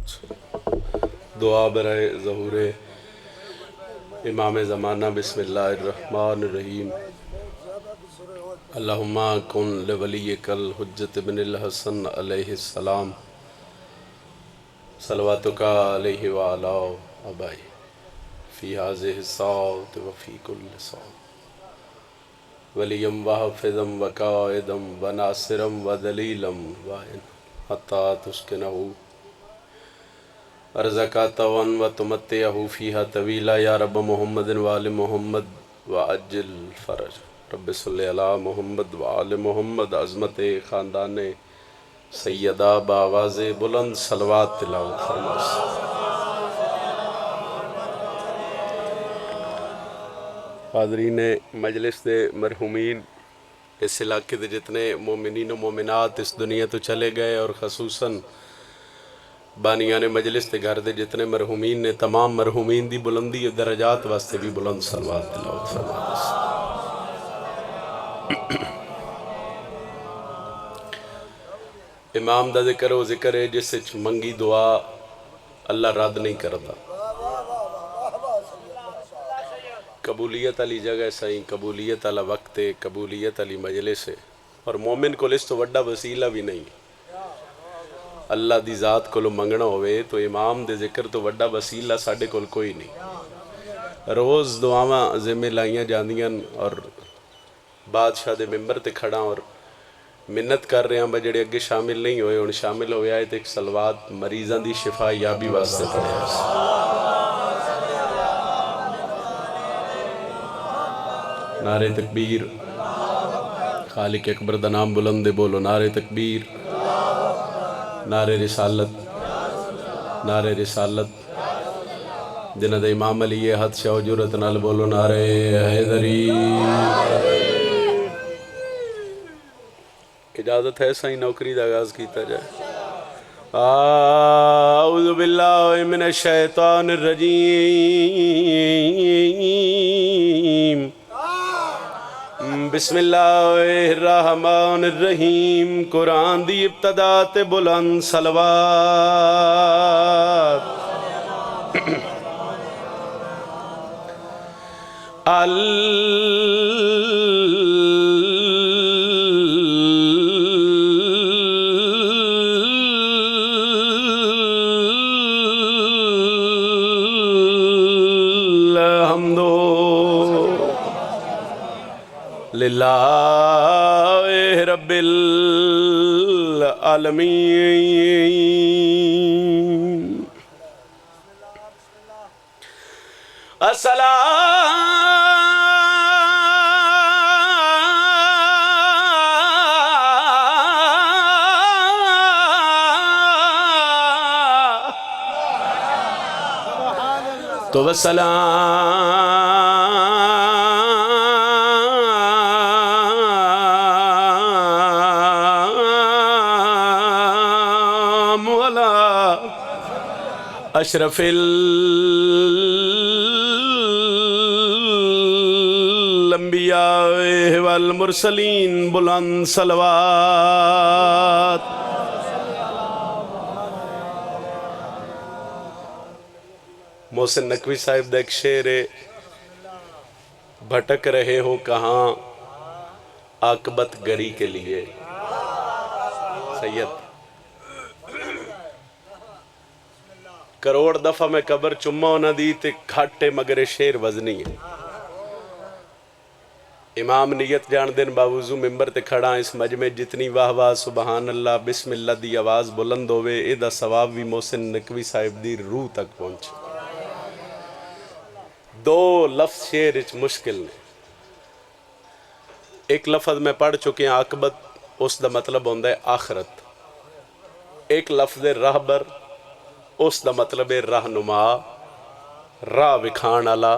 دعا برائے ظہور امام زمانہ بسم اللہ الرحمن الرحیم اللہم کن لولیک الحجت بن الحسن علیہ السلام صلواتک علیہ وعلا آبائی فی هذه الساعة وفی کل ساعة ولیم وحفظم وقائدم وناصرم ودلیلم وائن حتی تسکنہو ارزقاتون و تمتعہو فیہا طویلا یا رب محمد وآل محمد وعجل فرج رب صلی علی محمد وآل محمد عظمت خاندان سیدہ باواز بلند صلوات تلاوت فرماس حاضرین مجلس دے مرحومین اس علاقے دے جتنے مومنین و مومنات اس دنیا تو چلے گئے اور خصوصاً بانیان مجلس دے گھر دے جتنے مرحومین نے تمام مرحومین دی بلندی و درجات واسطے بھی بلند صلوات تلاوت فرماس امام دا ذکر و ذکر ہے جس سے منگی دعا اللہ رد نہیں کرتا قبولیت علی جگہ سائیں قبولیت علی وقت قبولیت علی مجلس ہے اور مومن کو لس تو وڈا وسیلہ بھی نہیں اللہ دی ذات کو لو منگنا ہوئے تو امام دے ذکر تو وڈا وسیلہ ساڑھے کول کوئی نہیں روز دعاواں ذمہ لائیاں جاندیاں اور بادشاہ دے ممبر تے کھڑا اور منت کر رہے ہیں بجڑے اگے شامل نہیں ہوئے ان شامل ہوئے آئے تو ایک سلوات مریضاں دی شفا یابی واسطے پڑھے نعرہ تکبیر خالق اکبر دا نام بلند بولو نعرہ تکبیر نعرہ رسالت جنہ دا امام علی حد شاہ جرت نال بولو نعرہ حیدری اجازت ہے سائیں نوکری دا آغاز کیتا جائے اعوذ باللہ من الشیطان الرجیم بسم اللہ الرحمن الرحیم قرآن دی ابتدا تے بلند صلوات للہ رب العالمین تو اشرف الانبیاء والمرسلین بلند صلوات محسن نقوی صاحب دا ایک شعر ہے بھٹک رہے ہو کہاں عاقبت گری کے لیے سید کروڑ دفعہ میں قبر چمہ ہونا دی تے کھاٹے مگر شیر وزنی ہے امام نیت جان دن باوضو ممبر تے کھڑا اس مجمع جتنی واہ واہ سبحان اللہ بسم اللہ دی آواز بلند ہوئے اے دا ثواب بھی محسن نقوی صاحب دی روح تک پہنچ دو لفظ شیر اچ مشکل نے ایک لفظ میں پڑھ چکے ہیں عاقبت اس دا مطلب ہوندہ ہے آخرت ایک لفظ رہبر اس دا مطلب ہے رہنما راہ وکھان آلا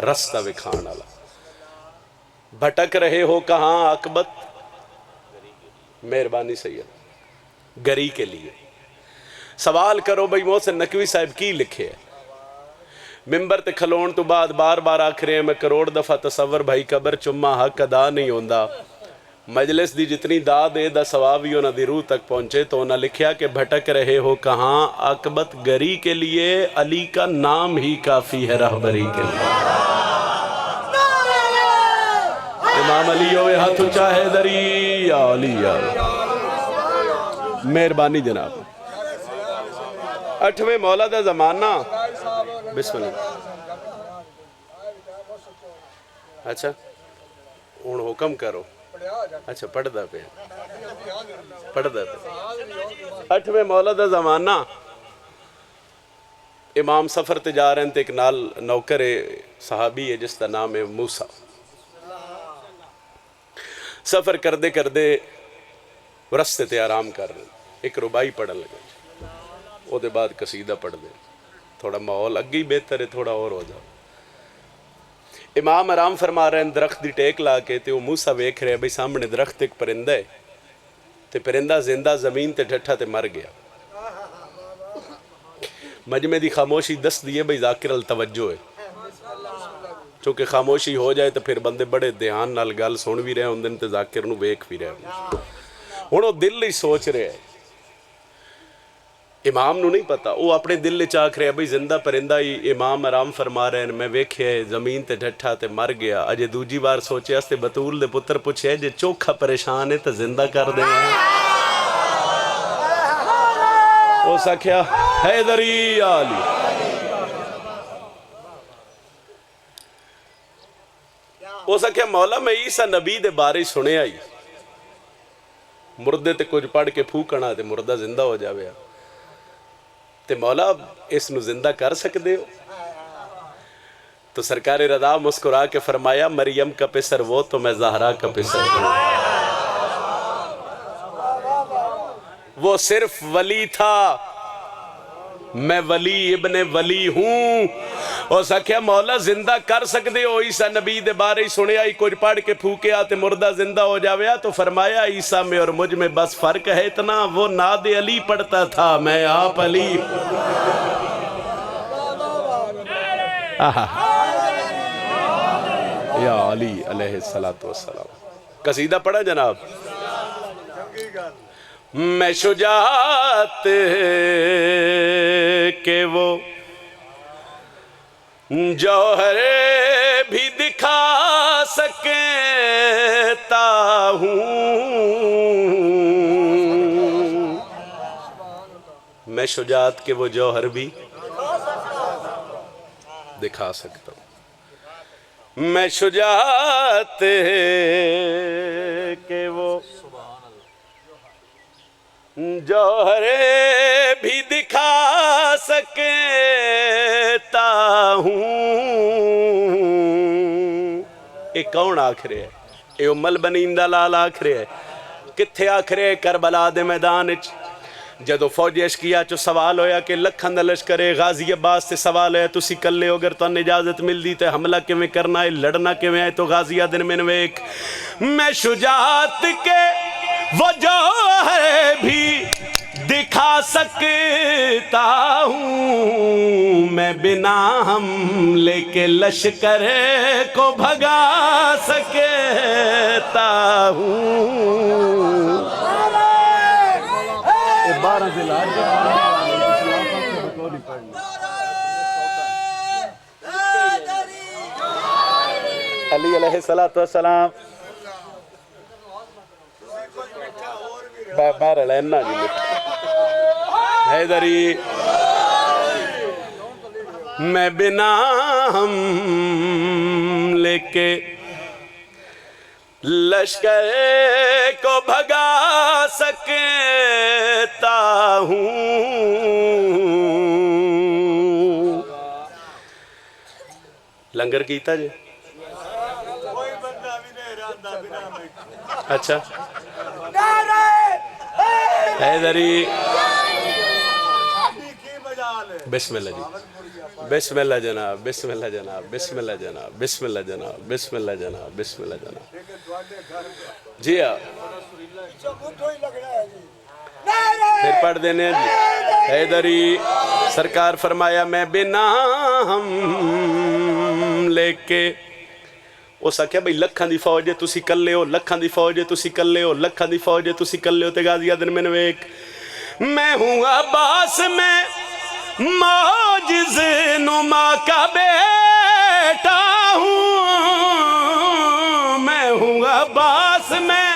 رستہ وکھان آلا بھٹک رہے ہو کہاں عاقبت مہربانی سید گری کے لیے سوال کرو بھئی محسن نقوی صاحب کی لکھے ہے ممبر تے کھلون تو بعد بار بار آکھ رہے ہیں میں کروڑ دفعہ تصور بھائی قبر چمہ حق ادا نہیں ہوندہ مجلس دی جتنی داد ہے دا ثواب انہاں دی روح تک پہنچے تو انہاں لکھیا کہ بھٹک رہے ہو کہاں عاقبت گری کے لیے علی کا نام ہی کافی ہے رہبری کے لیے امام علی ہوئے ہاتھ اونچا حیدری یا علی یا مہربانی جناب 8ویں مولا دا زمانہ بسم اللہ اچھا ہن حکم کرو اچھا پڑھ دا پہ 8ویں مولا دا زمانہ امام سفر تے جا رہے ہیں تے ایک نال نوکر صحابی ہے جس کا نام ہے موسیٰ سفر کردے کردے رستے تے آرام کر رہے ہیں ایک ربائی پڑھن لگے او دے بعد قصیدہ پڑھ دیں تھوڑا ماحول اگی بہتر ہے تھوڑا اور ہو جاؤ امام آرام فرما رہے ہیں درخت دی ٹیک لا کے تے وہ موسیٰ ویکھ رہے بھئی سامنے درخت ایک پرندہ ہے تے پرندہ زندہ زمین تے ڈھٹھا تے مر گیا مجمع دی خاموشی دس دیئے بھئی ذاکر التوجہ ہے چونکہ خاموشی ہو جائے تو پھر بندے بڑے دھیان نال گل سن بھی رہے ہوں تے ذاکر نو ویکھ بھی رہے ہوں ہن وہ دل ہی سوچ رہے ہیں امام نو نہیں پتا وہ اپنے دل لے چاک رہے بھئی زندہ پرندہ ہی امام آرام فرما رہے ہیں میں ویکھے زمین تے ڈھٹھا تے مر گیا اجے دوجی بار سوچے استے بطول دے پتر پوچھے جے چوکھا پریشان ہے تو زندہ کر دیں وہ سکھیا حیدری علی وہ سکھیا مولا میں عیسیٰ نبی دے بارے سنے آئی مردے تے کچھ پڑھ کے پھوکنا تے مردہ زندہ ہو جاوے تے مولا اس نو زندہ کر سکتے ہو تو سرکار رضا مسکرا کے فرمایا مریم کا پسر وہ تو میں زہرا کا پسر ہوں وہ صرف ولی تھا میں ولی ابن ولی ہوں اور سکھیا مولا زندہ کر سکتے ہو عیسیٰ نبی دے بارے سنے آئی کچھ پڑھ کے پھوکے آتے مردہ زندہ ہو جاویا تو فرمایا عیسیٰ میں اور مجھ میں بس فرق ہے اتنا وہ ناد علی پڑھتا تھا میں آپ علی یا علی علیہ السلام قصیدہ پڑھا جناب میں شجاعت کہ وہ جوہر بھی دکھا سکتا ہوں میں شجاعت کہ وہ جوہر بھی دکھا سکتا ہوں میں شجاعت کہ وہ جوہر بھی دکھا سکتا ہوں ایک کون آکھرے ہے اے امل بنیندہ لال آکھرے ہے کتھے آکھرے ہے کربلا دے میدان جدو فوج اشکیا چو سوال ہویا کہ لکھن لشکرے غازی عباس سے سوال ہے تسی کلے ہو اگر تو ان اجازت مل دی تے حملہ کیویں کرنا ہے لڑنا کیویں ہے تو غازی دن میں نویک میں شجاعت کے وہ جوہر بھی دکھا سکتا ہوں میں بنا حملے کے لشکر کو بھگا سکتا ہوں علی علیہ السلام بہر لینا جی مٹھا حیدری میں بنا حملے کے لشکر کو بھگا سکتا ہوں لنگر کیتا جی اچھا حیدری بسم اللہ جی بسم اللہ جناب بسم اللہ جناب بسم اللہ جناب بسم اللہ جناب بسم اللہ جناب بسم اللہ جناب جی ہاں پھر پڑھ دینے جی حیدری سرکار فرمایا میں بنا حملے کے اس آخیا بھئی لکھاں دی فوج ہے تسی کلے ہو، لکھاں دی فوج ہے تسی کلے ہو، لکھاں دی فوج ہے تسی کلے ہو، تے غازی آدن میں نویک میں ہوں عباس میں معجز نما کا بیٹا ہوں، میں ہوں عباس میں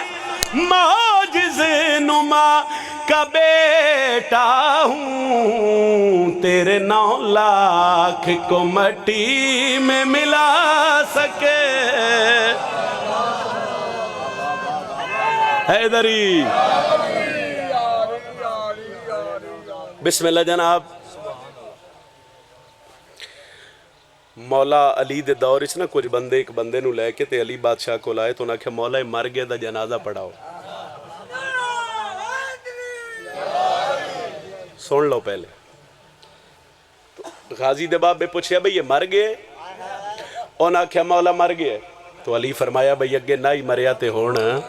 معجز نما کا بیٹا ہوں، تیرے 9 لاکھ کو مٹی میں ملا سکے حیدری۔ بسم اللہ جناب۔ مولا علی دے دور اس نا کچھ بندے ایک بندے نو لے کے تے علی بادشاہ کو لائے تو انہاں کہ مولا مر گیا دا جنازہ پڑھاؤ۔ سن لو پہلے غازی دے باپ بے پوچھیا بھئی یہ مر گئے، انہاں کہ مولا مر گئے تو علی فرمایا بھئی اگے نہ ہی مریا تے ہونا۔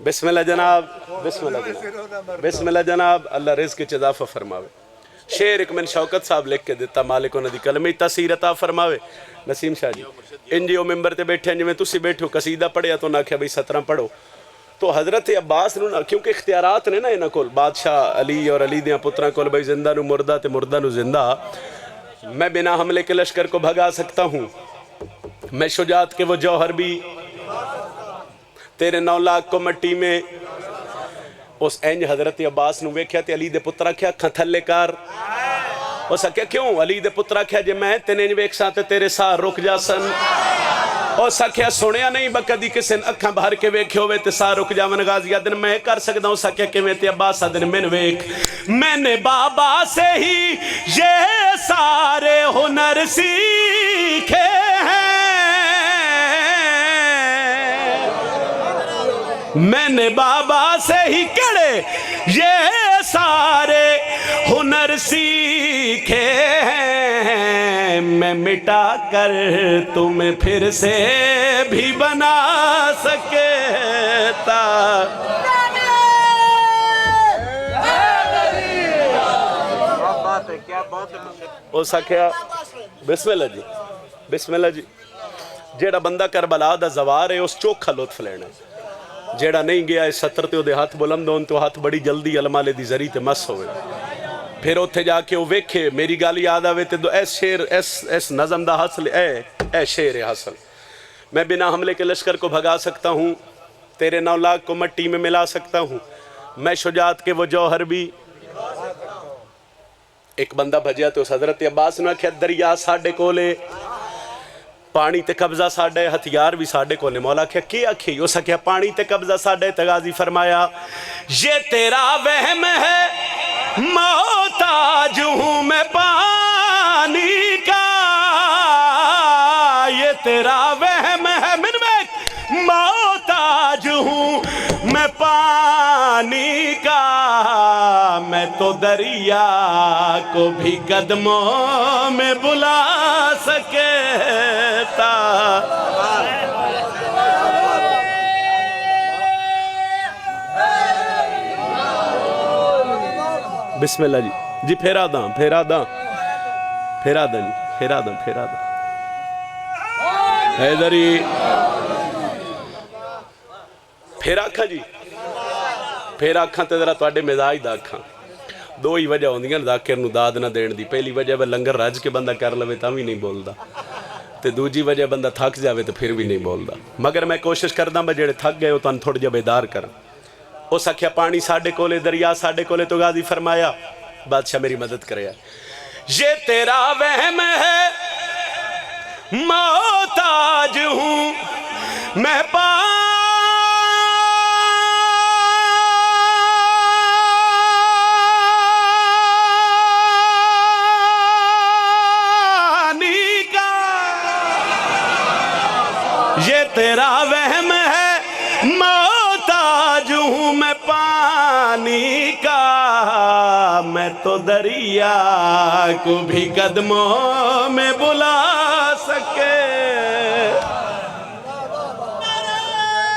بسم اللہ جناب، بسم اللہ جناب، بسم اللہ جناب، اللہ رزق کے اضافہ فرماوے۔ شعر ایک من شوکت صاحب لکھ کے دیتا، مالک انہاں دی کلمی تاثیر عطا فرماوے۔ نسیم شاہ جی انجیو ممبر تے بیٹھے ہیں جو میں تسی بیٹھو قصیدہ پڑھیا تو نہ کہا بھئی 17 پڑھو تو حضرت عباس نو نا کیونکہ اختیارات نے نا انہاں کول بادشاہ علی اور علی دیاں پتران کول بھئی زندہ نو مردہ تے مردہ نو زندہ، میں بنا حملے کے لشکر کو بھگا سکتا ہوں، میں شجاعت کے وہ جوہر بھی تیرے 9 لاکھ کو مٹی میں۔ اس اینج حضرت عباس نو ویکھیا تے علی دے پترہ کیا کھاں تھلے کار، اس کیا کیوں علی دے پترہ کیا جے میں تینج ویکھ ساں تے تیرے سار رک جا سن، اس کیا سنیا نہیں بکدی کسن اکھاں بھر کے ویکھے ہوئے تے سار رک جا من غازی آدن میں کر سکتا ہوں، اس کیا کہ میں تے عباس آدن میں ویکھ میں نے بابا سے ہی یہ سارے ہنر سیکھے ہیں، میں نے بابا سے ہی کڑے یہ سارے ہنر سیکھے ہیں، میں مٹا کر تمہیں پھر سے بھی بنا سکتا۔ وہ سکھیا بسم اللہ جی، بسم اللہ جی، جیڑا بندہ کربلا دا زوار ہے اس چوکھا لطف لینا، جیڑا نہیں گیا اس 70 تے وہ دے ہاتھ بلند ہون تو ہاتھ بڑی جلدی علمالے دی ذریع تے مس ہوئے، پھر اتھے جا کے وہ ویکھے میری گالی یاد آوے تے دو ایس شیر ایس نظم دا حاصل اے شیر حاصل، میں بنا حملے کے لشکر کو بھگا سکتا ہوں، تیرے 9 لاکھ کو مٹی میں ملا سکتا ہوں، میں شجاعت کے وہ جوہر بھی۔ ایک بندہ بھجیا تو اس حضرت عباس نے کہا دریا ساڑھے کولے پانی تے قبضہ ساڑھے ہتھیار بھی ساڑھے کولے، مولا کیا کھی اسا کیا پانی تے قبضہ ساڑھے تغازی فرمایا یہ تیرا وہم ہے محتاج ہوں میں پانی کا، یہ تیرا وہم ہے من میں محتاج ہوں میں پانی کا، میں تو دریا کو بھی قدموں میں بلا سکتا۔ بسم اللہ جی، جی پھیرا داں پھیرا داں پھیرا داں پھیرا داں پھیرا داں حیدری پھیرا کھا جی، پھیرا کھاں تے ذرا توڑے مزاج دا کھاں، دو ہی وجہ ہوندیاں ذاکر نو داد نہ دین دی، پہلی وجہ بے لنگر راج کے بندہ کر لوے تاں بھی نہیں بول دا، تے دوجی وجہ بندہ تھک جاوے تو پھر بھی نہیں بول دا، مگر میں کوشش کردہ میں جڑے تھک گئے ہو تو ان تھوڑ جا بیدار کریں۔ او سکھیا پانی ساڑھے کولے دریا ساڑھے کولے تو غازی فرمایا بادشاہ میری مدد کرے، یہ تیرا وہم ہے محتاج ہوں میں یہ تیرا وہم ہے محتاج ہوں میں پانی کا، میں تو دریا کو بھی قدموں میں بلا سکے۔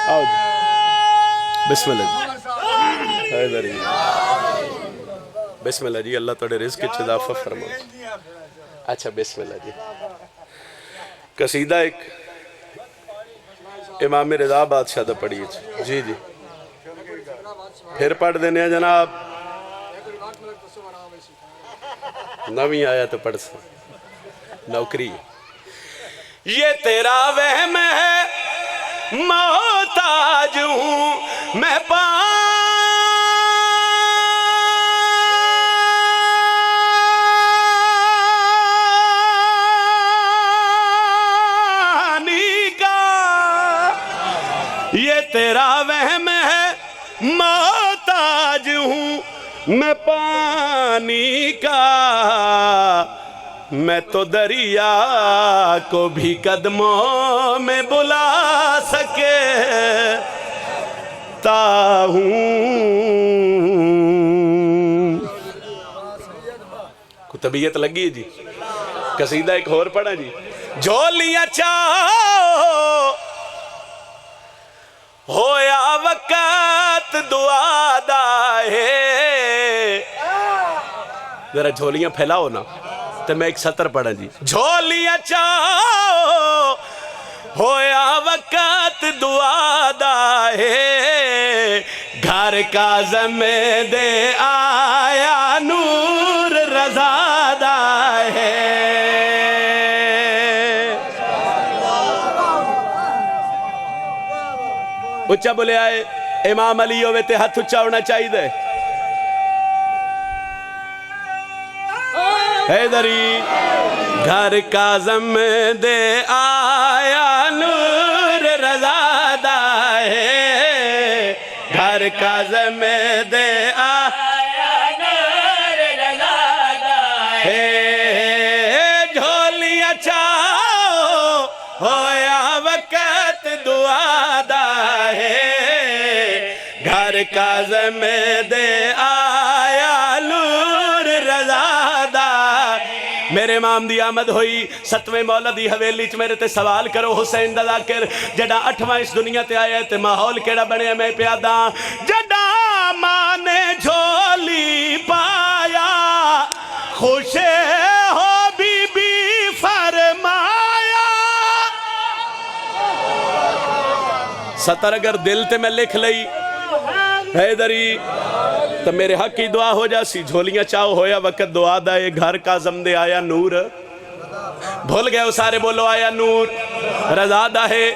آؤ بسم اللہ جی، بسم اللہ جی، اللہ توڑے رزق اضافہ فرمائے۔ اچھا بسم اللہ جی، قصیدہ ایک امام رضا بادشاہ دا پڑھیے جی جی پھر پڑھ دینے ہیں جناب نویں آیا تو پڑھ سا نوکری یہ تیرا وہم ہے محتاج ہوں میں پانی کا یہ تیرا وہم ہے محتاج ہوں میں پانی کا میں تو دریا کو بھی قدموں میں بلا سکتا ہوں کو طبیعت لگی ہے جی قصیدہ ایک اور پڑھا جی جھولیاں چاہو ہویا وقت دعا دا ہے ذرا جھولیاں پھیلاؤ نا تو میں ایک سطر پڑھا جی جھولیاں چاہو ہویا وقت دعا دا ہے گھر کاظم دے آیا نور رضا دا ہے اچھا بولے آئے امام علی ہوئے تے ہاتھ اچھا ہونا چاہیے دے حیدری گھر کاظم دے آیا نور رضا دا ہے گھر کاظم دے آیا نور رضا دا ہے جھولیاں چاہو ہویا وقت دعا دا ہے گھر کاظم دے آیا نور رضا دا میرے امام دی آمد ہوئی 7ویں مولا دی حویلی چ میرے تے سوال کرو حسین دا ذاکر جڑا 8واں اس دنیا تے آیا تے ماحول کیڑا بنے میں پیادا جڑا ماں نے جھولی پایا خوش ہو بی بی فرمایا سطر اگر دل تے میں لکھ لئی حیدری تو میرے حق کی دعا ہو جاسی جھولیاں چاہو ہویا وقت دعا دائے گھر کاظم دے آیا نور بھول گئے وہ سارے بولو آیا نور رضا دا ہے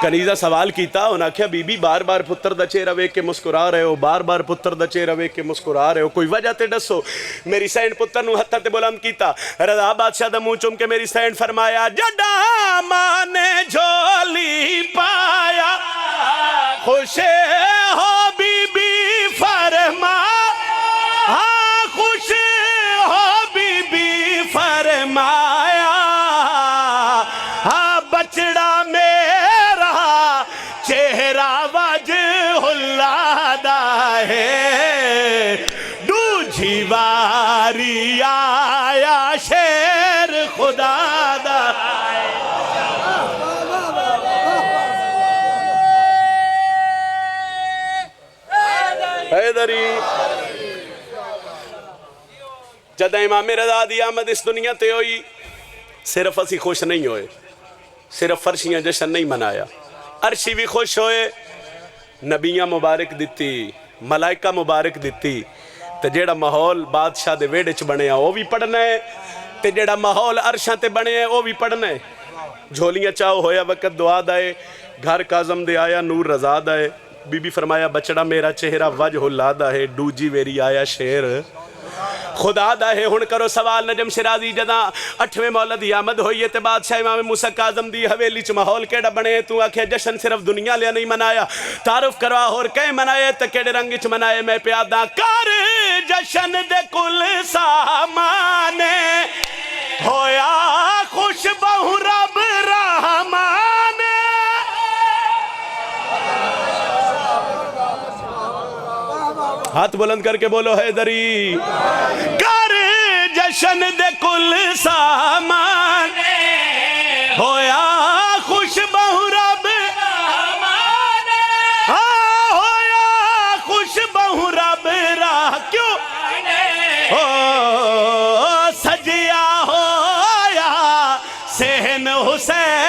کنیزہ سوال کیتا انہاں کیا بی بی بار بار پتر دا چہرہ ویک کے مسکرا رہے ہو بار بار پتر دا چہرہ ویک کے مسکرا رہے ہو کوئی وجہ تے ڈسو میری سینڈ پتر نو ہتھا تے بلند کیتا رضا بادشاہ دا منہ چوم کے میری سینڈ فرمایا جڈا ماں نے جھولی پایا خوش ہو بی بی فرما ہاں خوش ہو بی بی فرمایا ہاں بچڑا میرا چہرہ وجہ اللہ دا ہے دوجھی واری آیا شیر خدا دا حیدری جدہ امام رضا دی آمد اس دنیا تے ہوئی صرف اسی خوش نہیں ہوئے صرف فرشیاں جشن نہیں منایا عرشی بھی خوش ہوئے نبیاں مبارک دیتی ملائکہ مبارک دیتی تے جیڑا ماحول بادشاہ دے ویڑے چ بنے وہ بھی پڑھنا ہے تے جیڑا ماحول عرشاں تے بنے وہ بھی پڑھنا ہے جھولیاں چاہو ہویا وقت دعا دائے گھر کاظم دے آیا نور رضا دائے بی بی فرمایا بچڑا میرا چہرہ وجہ اللہ دا ہے ڈوجی ویری آیا شیر خدا دا ہے ہن کرو سوال نجم شرازی جداں 8ویں مولا دی آمد ہوئی ہے تے بادشاہ امام موسیٰ کاظم دی حویلی چ ماحول کیڑا بنے تو آکھے جشن صرف دنیا لیا نہیں منایا تعارف کروا اور کہیں منائے تے کیڑے رنگ چ منائے میں پیادا کر جشن دے کل سامانے ہویا خوش بہو رب رحمان ہاتھ بلند کر کے بولو حیدری کر جشن دے کل سامان ہویا خوش بہو رب ہویا خوش بہو رب راہ کیوں سجیا ہویا سہن حسین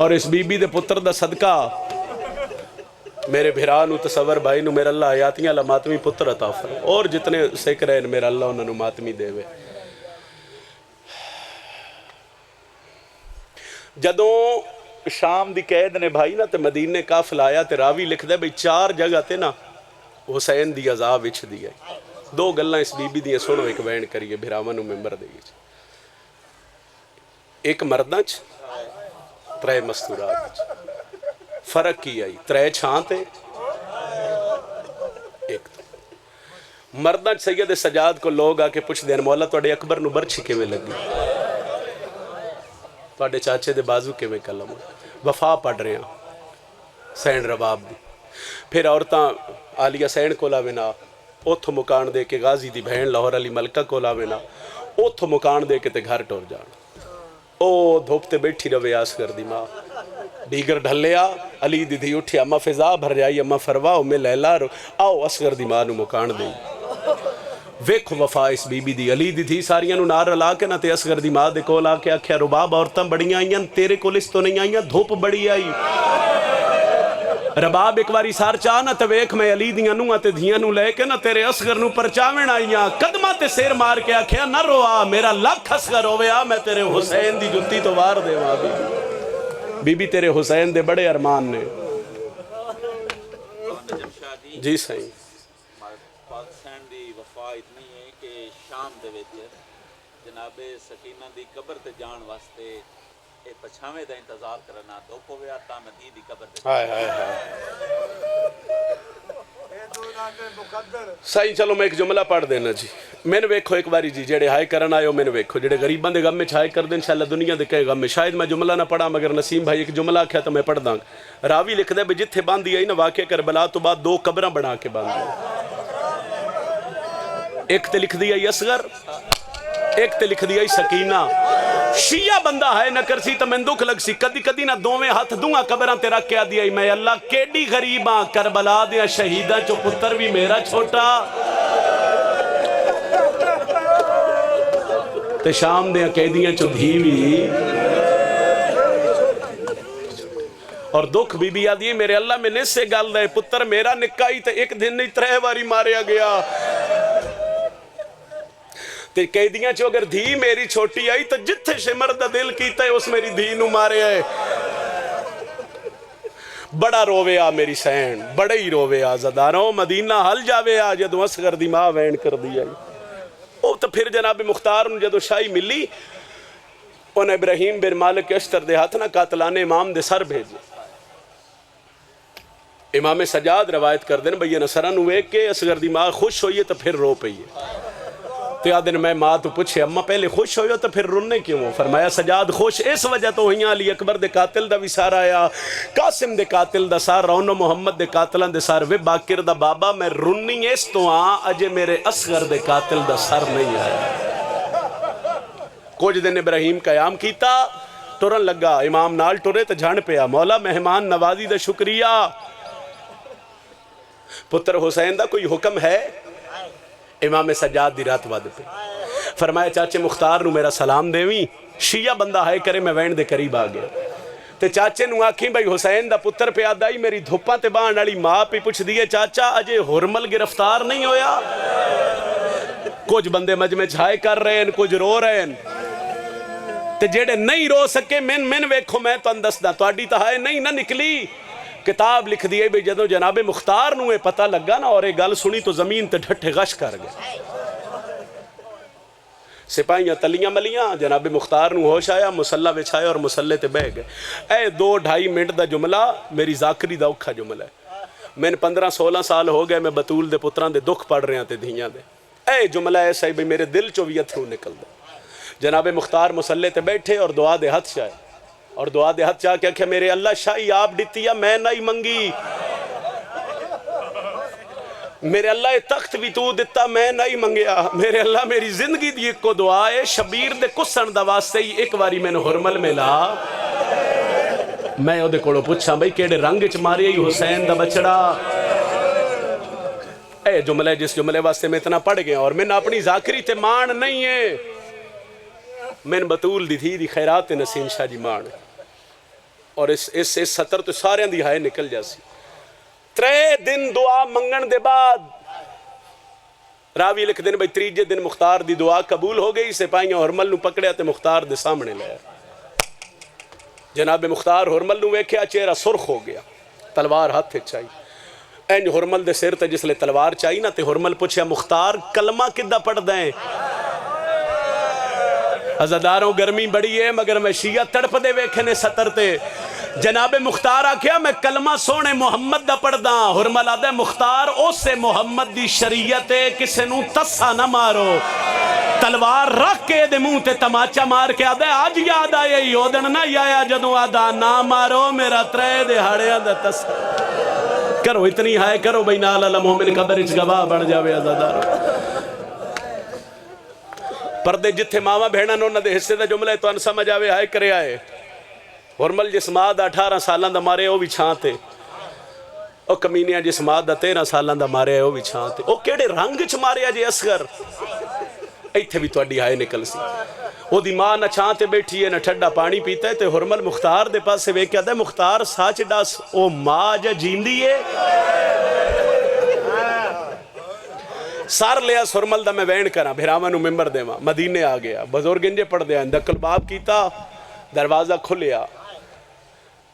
اور اس بی بی دے پتر دا صدقہ میرے بھرا نو تصور بھائی نو میرا اللہ حیاتیاں اللہ ماتمی پتر عطا فرمائے، اور جتنے سکھ رہے میرا اللہ انہوں نے ماتمی دے وے۔ جدوں شام دی قید نے بھائی نا تے مدینے قافلہ آیا تے راوی لکھ دے بھئی 4 جگہ تے نا حسین دی عذاب وچ دی ہے۔ 2 گلاں اس بی بی دی سنو ایک وین کریے بھراواں نو ممبر دے وچ۔ ایک مرداں چ 3 مستورات چ فرق کی آئی 3 چھاں تے ایک مرداں چ سید سجاد کو لوگ آ کے پوچھ دین مولا توڑے اکبر نو برچھی کیویں لگی، توڑے چاچے دے بازو کیویں قلم وفا پڑھ رہے ہیں سین رباب دی۔ پھر عورتاں عالیہ سین کو لاوینا اوتھو مکان دے کے غازی دی بہن لاہور علی ملکہ کو لاوینا اوتھو مکان دے کے تے گھر ٹور جان۔ او دھوپتے بیٹھی روے آسکر دی ماں دیگر ڈھلیا علی دی دھی اٹھی اما فضا بھر جائی اما فروا میں لیلا رو آؤ اسکر دی ماں نو مکان دیں۔ ویکھو وفا اس بی بی دی علی دی دھی ساریاں نو نار لا کے نہ تے اسکر دی ماں دے کول آ کے آکھیا رباب عورتاں بڑی آئیاں تیرے کولس تو نہیں آئیاں دھوپ بڑی آئی۔ رباب ایک واری سار چاہ نہ تے ویکھ میں علی دیاں نو تے دھیاں نو لے کے نہ تیرے اسکر نو پرچاویں آئیاں قدمہ تے سیر مار کے آکھیا نہ روا میرا لکھ اسکر ہوئے آ میں تیرے حسین دی جتی تو وار دے وہاں بی بی تیرے حسین دے بڑے ارمان نے۔ جی صحیح پاکستان دی وفا اتنی ہے کہ شام دے وچ جناب سکینہ دی قبر تے جان واسطے اے پچھاویں دا انتظار کرنا دھوپ ہویا تا مدی دی قبر تے ہائے ہائے ہائے صحیح۔ چلو میں ایک جملہ پڑھ دینا جی میں نے ویکھو ایک باری جی جڑے ہائے کرن آئے ہو میں نے ویکھو جڑے غریباں دے غم میں چھائے کر دیں انشاءاللہ دنیا دے کئی غم میں شاید میں جملہ نہ پڑھا مگر نسیم بھائی ایک جملہ کیا تو میں پڑھ داں گا۔ راوی لکھ دے بھی جتھے باندھی آئی نا واقعہ کربلا تو بعد 2 قبریں بنا کے باندھی ایک تے لکھ دی آئی اصغر ایک تے لکھ دی آئی سکینہ۔ شیعہ بندہ ہے نہ کرسی تو میں دکھ لگ سی کدی کدی نہ دوویں ہاتھ دوں قبراں تے رکھ کے آدھی آئی میں اللہ کیڑی غریباں کربلا دیاں شہیداں چو پتر بھی میرا چھوٹا تے شام دیاں قیدیاں چو دھیوی اور دکھ بی بی آدھی میرے اللہ میں نے سے گال دے پتر میرا نکائی تے ایک دن نہیں 3 باری ماریا گیا تے قیدیاں چو اگر دھی میری چھوٹی آئی تو جتھے شمر دا دل کیتا ہے اس میری دھی نو مارے آئے۔ بڑا روے آ میری سین بڑا ہی روے آ زداروں مدینہ حل جاوے آ جدو اسغر دی ماں وین کر دیا او تو پھر جناب مختار نے جدو شاہی ملی انہیں ابراہیم بن مالک اشتر دے ہاتھ نہ قاتلان امام دے سر بھیجے۔ امام سجاد روایت کر دیں بھئی نصرہ نو ایک کے اسغر دی ماں خوش ہوئیے تو پھر رو پئیے تو آدھن میں ماں تو پوچھے اماں پہلے خوش ہوئے تو پھر رونے کیوں ہو؟ فرمایا سجاد خوش اس وجہ تو ہوئیاں علی اکبر دے قاتل دا بھی سار آیا قاسم دے قاتل دا سار رونو محمد دے قاتلان دے سار وے باکر دا بابا میں رونی اس تو اجے میرے اصغر دے قاتل دا سر نہیں آیا۔ کچھ دن ابراہیم قیام کیتا ٹرن لگا امام نال ٹرے تو جھان پیا مولا مہمان نوازی دا شکریہ پتر حسین دا کوئی حکم ہے؟ امام سجاد دی رات وعد پہ فرمایا چاچے مختار نو میرا سلام دیویں شیعہ بندہ ہے کرے میں وین دے قریب آگیا تے چاچے نو آکھیں بھئی حسین دا پتر پہ آدائی میری دھوپاں تے بان والی ماں پہ پوچھ دیئے چاچا اجے ہرمل گرفتار نہیں ہویا؟ کچھ بندے مجمع چھائے کر رہے ہیں کچھ رو رہے ہیں تے جیڑے نہیں رو سکے من ویکھو میں تو اندسدہ تو اڈی تہائے نہیں نہ نکلی کتاب لکھ دیئے بھی جدو جناب مختار نوے پتہ لگا نا اور ایک گل سنی تو زمین تے ڈھٹے غش کر گئے سپاہیاں تلیاں ملیاں جناب مختار نو ہوش آیا مسلح بچھایا اور مسلح تے بہ گئے اے 2-2.5 منٹ دا جملہ میری ذاکری دا اوکھا جملہ ہے میں 15-16 سال ہو گئے میں بطول دے پتران دے دکھ پڑھ رہے ہیں تے دھیاں دے اے جملہ ایسا ہی بھی میرے دل چو بھی اتھروں نکل دے جناب مختار مسلح تے بیٹھے اور دعا دے ہاتھ شائے اور دعا دے ہاتھ چاہ کیا کہ میرے اللہ شاہی آپ ڈتیا میں نہیں منگی میرے اللہ تخت بھی تو دیتا میں نہیں منگیا میرے اللہ میری زندگی دی ایک کو دعا ہے شبیر دے کسن دا واسطے ہی ایک واری میں نے حرمل میں لا میں او دے کوڑو پوچھا بھئی کیڑے رنگ چ ماری ہی حسین دا بچڑا اے جملے جس جملے واسطے میں اتنا پڑھ گیا اور میں نے اپنی ذاکری تے مان نہیں ہے میں نے بطول دی تھی دی خیرات نسیم شاہ جی مان اور اس سطر تو سارے دی ہائے نکل جاسی 3 دن دعا منگن دے بعد راوی لکھ دن بھئی 3 دن مختار دی دعا قبول ہو گئی سپاہیاں ہرمل نو پکڑیا تے مختار دے سامنے لیا جناب مختار ہرمل نو ویکھیا چہرہ سرخ ہو گیا تلوار ہاتھ چاہی اینج ہرمل دے سر تے جس لے تلوار چاہی نا تے ہرمل پوچھیا مختار کلمہ کدہ پڑھ دیں عزاداروں گرمی بڑی ہے مگر میں شیعہ تڑپ دے ویکھنے سطر تے جناب مختار آکھیا میں کلمہ سونے محمد دا پڑھ دا ہرمل آدھے مختار اسے محمد دی شریعت کسے نو تسا نہ مارو تلوار رکھ کے دے منہ تے تماچا مار کے آدھے آج یاد آئے ہی اودن نہ آیا جدوں آدھا نہ مارو میرا 3 دہاڑے آدھا تسا کرو اتنی ہائے کرو بھئی نال اللہ مومن قبر اچ گواہ بن جاوے عزاداروں پردے جتھے ماما بہنا نہ دے حصے دا جملہ تو ان سمجھ آوے ہائے کرے آئے ہرمل جس ماں دا 18 سالان دا مارے او بھی چھانتے او کمینیاں جس ماں دا 13 سالان دا مارے او بھی چھانتے او کیڑے رنگ چ مارے جے اصغر ایتھے بھی تواڈی ہائے نکل سی او دی ماں نہ چھانتے بیٹھی ہے نہ ٹھڈا پانی پیتا ہے تے ہرمل مختار دے پاس سے ویکھیا تے مختار سچ دس او ماں جا جیندی ہے سار لیا سرمل دا میں وین کرا بھراواں نو ممبر دیواں مدینے آ گیا بزرگ انجے پڑھ دیا دکل باب کیتا دروازہ کھلیا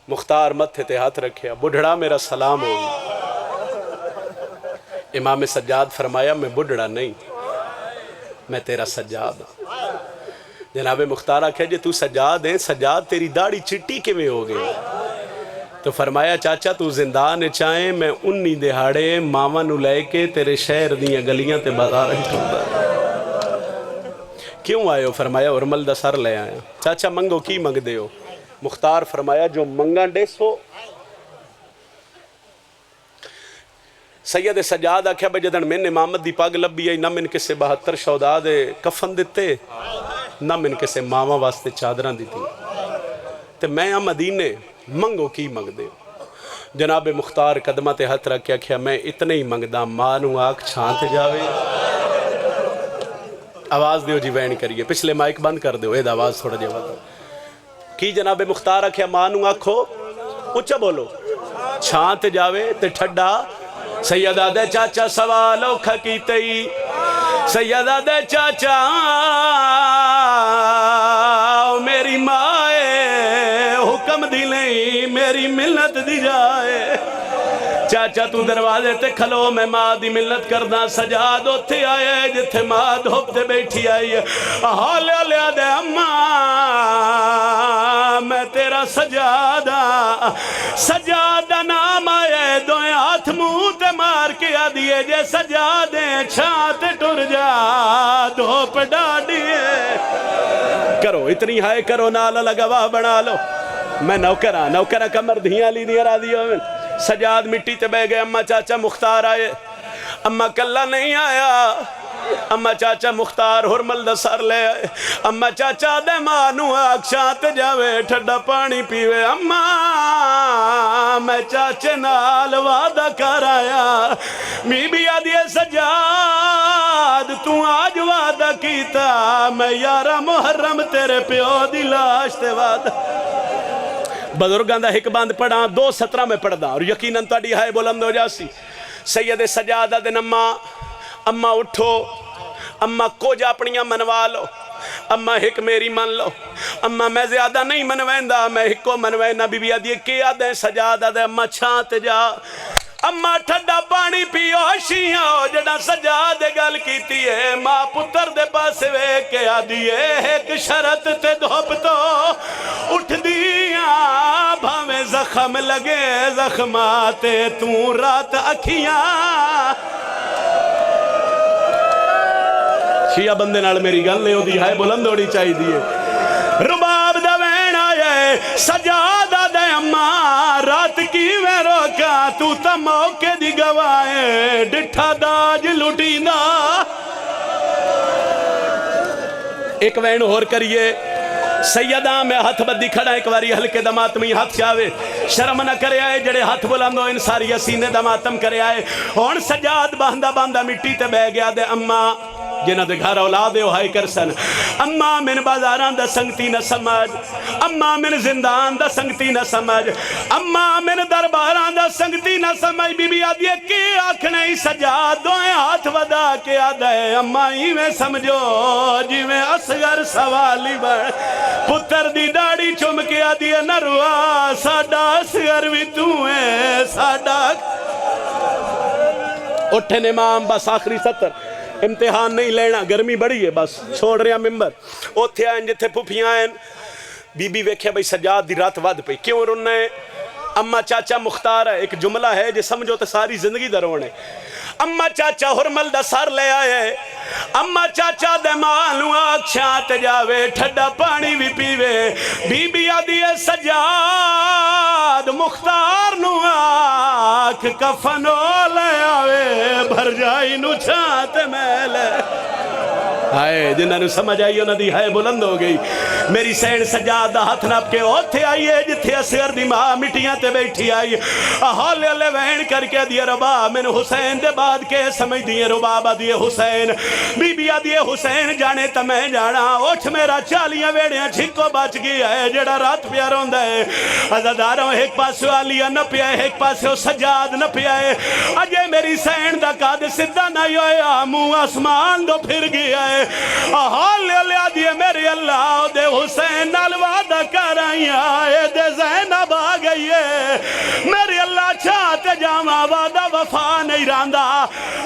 مختار متھے تے ہاتھ رکھیا بڑھڑا میرا سلام ہوگی امام سجاد فرمایا میں بڑھڑا نہیں میں تیرا سجاد جناب مختار آکھیا جے تو سجاد ہیں سجاد تیری داڑھی چٹی کے میں ہو گئی تو فرمایا چاچا تو زندان چاہیں میں 19 دہاڑے ماما نو لے کے تیرے شہر دیاں گلیاں تے بازار ہٹھوندا کیوں آئے ہو فرمایا ہرمل دا سر لے آیا چاچا منگو کی منگ دے ہو مختار فرمایا جو منگا ڈے سو سید سجاد آکھیا بے جدن میں امامت دی پاگ لبی آئی نہ من کسے 72 شہداء دے کفن دیتے نہ من کسے ماما واسطے چادران دیتی تے میں مدینے منگو کی منگ دے جناب مختار قدمہ تے ہاتھ رکھ کے کیا میں اتنے ہی منگ دا مانو آنکھ چھانت جاوے آواز دیو جی وین کریے پچھلے مائک بند کر دیو اید آواز تھوڑا جاوہ کی جناب مختار رکھیا مانو آنکھو اچھا بولو چھانت جاوے تے ٹھڈا سیدہ دے چاچا سوالو کھکیتے ہی سیدہ دے چاچا میری مائے حکم دی لئی میری ملت دی جائے چاچا تو دروازے تے کھلو میں ماں دی ملت کردہ سجاد ہوتے آئے جتھے ماں دھوپتے بیٹھی آئی حالے لیا دے اماں میں تیرا سجادہ نام آئے دوئے ہاتھ منہ تے مار کے آدھیے جے سجادیں چھانتے ٹر جا دھوپ ڈاڑیے کرو اتنی ہائے کرو نالا لگوا بنا لو میں نوکرہ کمر دھیاں لی دیا را دیا سجاد مٹی تے بے گئے اممہ چاچا مختار آئے اممہ کلہ نہیں آیا اممہ چاچا مختار ہرمل دا سر لے آئے اممہ چاچا دے مانو آگ شانت جاوے ٹھڈا پانی پیوے اممہ میں چاچے نال وعدہ کر آیا می بھی آدھیے سجاد تو آج وعدہ کیتا میں 11 محرم تیرے پیو دی لاش تے وعدہ بزرگاں دا ایک باند پڑھا 2 سطرہ میں پڑھ دا اور یقیناً تاڑی ہائے بلند ہو جاسی سید سجادہ دن اممہ اٹھو اممہ کو جا اپنیاں منوا لو اممہ ایک میری من لو اممہ میں زیادہ نہیں منویندہ میں ایک کو منویندہ بی بی آدھیے کیا دیں سجادہ دے اممہ چھانت جا اممہ ٹھڈا پانی پیو شیاں ہو جڑا سجادہ گل کیتی ہے ماں پتر دے پاس وے کے آدھیے ایک شرط تے دھوپ تو اٹھ دیاں بھاویں زخم لگے زخماتے تو رات اکھیاں شیعہ بندے نال میری گل نہیں ہوتی ہے بلند ہوڑی چاہی دیئے رباب دا وین آئے سجادہ دے اممہ رات کی میں روکا تو تا موقع دی گوائے ڈٹھا داج لٹی نا ایک وین اور کریے سیدہ میں ہاتھ بدی کھڑا ایک واری ہلکے دماتمی ہاتھ چاہوے شرم نہ کرے آئے جڑے ہاتھ بلندو ان ساری سینے دماتم کرے آئے اور سجاد باندھا باندھا مٹی تے بہ گیا دے اممہ جنہ دے گھر اولاد ہائی کر سن اما من بازاران دا سنگتی نہ سمجھ اما من زندان دا سنگتی نہ سمجھ اما من درباران دا سنگتی نہ سمجھ بی بی آدھی کی آنکھنے ہی سجاد دوئے ہاتھ ودا کے آدھے اما ہی میں سمجھو جی میں اصغر سوالی بڑھ پتر دی ڈاڑی چم کے آدھی نروا ساڑا اصغر بھی تو ہے ساڑا اٹھن امام بس آخری ستر امتحان نہیں لینا گرمی بڑی ہے بس چھوڑ رہا ممبر اوتھے آئیں جتھے پھوپیاں آئیں بی بی ویکھیا بھئی سجاد دی رات ود پئی کیوں رونا ہے اما چاچا مختار ہے ایک جملہ ہے جو سمجھو تو ساری زندگی دا رونے اما چاچا حرمل دا سر لے آئے اما چاچا دے مالوں آگ چھانت جاوے ٹھڈا پانی بھی پیوے بی بی آدھی سجاد مختار نو آکھ کفنو لے آوے بھر جائی نو چھانت میلے ہائے جنہاں نے سمجھ آئی انہاں دی ہائے بلند ہو گئی میری سین سجاد دا ہاتھ نپ کے اوتھے آئیے جتھے اصغر دی ماں مٹیاں تے بیٹھی آئی حالے لے وین کر کے دیئے ربا من حسین دے بعد کے سمجھ دیئے ربابہ دیئے حسین بی بی دیئے حسین جانے تا میں جانا اٹھ میرا چالیاں ویڑیاں چھکو بچ گیا ہے جڑا رات پیا روندہ ہے عزاداروں ایک پاسو آلیاں نہ پیا ہے ایک پاسو سجاد نہ پیا ہے اجے میری سین دا قاد صدہ نہ یویا مو آسمان دو پھر گیا ہے حالے لے دیئے میری اللہ دے حسین نال وعدہ کر آئیاں اے دے زینب آ گئی ہے میری اللہ چاہتے جاما وعدہ وفا نہیں راندہ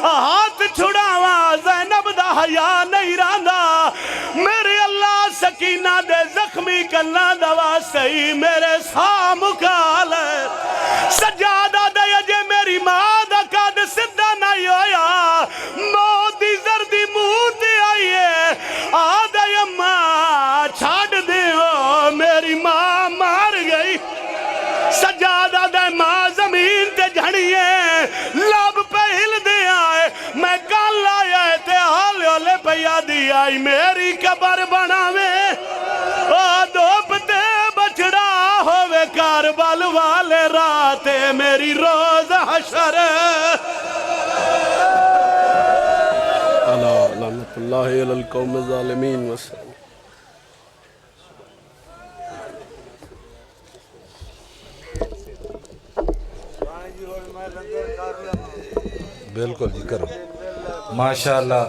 ہاتھ چھڑاوا زینب دا حیا نہیں راندہ میری اللہ سکینہ دے زخمی کلنا دوا سہی میرے سامکال سجادہ دے جے میری ماں دا قد صدہ نہیں ہویا موتی زردی موتی آئیے آدھا یماں چھاڑ دیو میری ماں مار گئی سجادہ دے ماں زمین تے جھڑیے لب پہ ہل دیا ہے میں کل آیا ہے تے حال لے پیا دیا ہے میری قبر بناوے دوپ تے بچڑا ہوئے کاربل والے راتے میری روز حشر لعنت اللہ علی القوم الظالمین وسلم بالکل جی کرو ماشاءاللہ